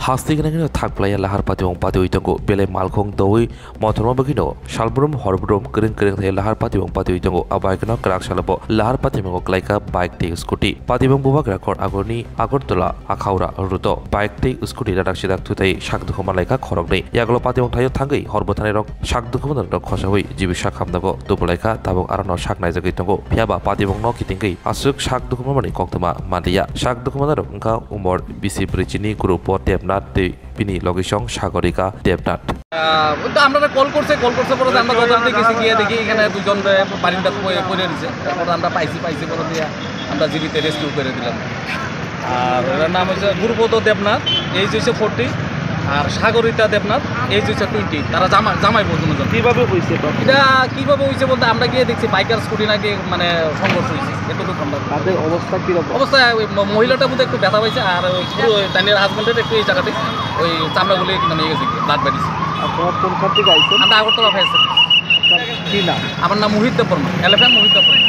Hasti kena thakplaya lahar patiwong patiwi tonggo belai malkhong doi motorma bagino salbrum horbrum kering thai lahar patiwong patiwi tonggo abai kena kerak salabo lahar patiwong klaika bike te scooty patiwong buba krakor agorni agortola akhaura ruto bike te scooty dadak sidak thutai sakdukhoma laika khorok nei yaglo patiwong thayo thangai horbothanai rok sakdukhoma rok khosawai jibisha khamdago dubulaika tabok arano saknai jagai tongo phiaba patiwong no kitingkai asuk sakdukhoma mani koktama mandiya sakdukhoma rok engka umor bisi brijini grupo tepna পিনি location Sagarika Debnath আমরা call করছে পরে আমরা গতকাল গেছি গিয়ে দেখি এখানে দুজন বারিন্দা পড়ে দিছে তারপরে আমরা পাইছি পরে দিয়ে আমরা জীবিত রেস্কিউ করে দিলাম। আর এর নাম হচ্ছে গুরুপদ দেবনাথ, এইজ হচ্ছে 40, আর সাগরিতা দেবনাথ, এইজ হচ্ছে 20। তারা জামাই বন্ধু। কিভাবে হয়েছে এটা কিভাবে হয়েছে বলতে আমরা গিয়ে দেখছি বাইকার স্কুটি নাকি মানে সংঘর্ষ হয়েছে এতটুকু আমরা। তাদের অবস্থা কীরকম? অবস্থা ওই মহিলাটার মধ্যে একটু ব্যথা পাইছে আর পুরো তাদের হাজব্যান্ডের একটু এই জায়গাতে ওই চামড়াগুলি মানে ইয়ে গেছে ব্লাড বেরিয়েছে। আপনারা কোন খাত থেকে আইছেন? আমরা আগরতলা ফায়ার সার্ভিস। কি নাম? আমার নাম মোহিত দেববর্মা, এলিফ্যান্ট মোহিত দেববর্মা।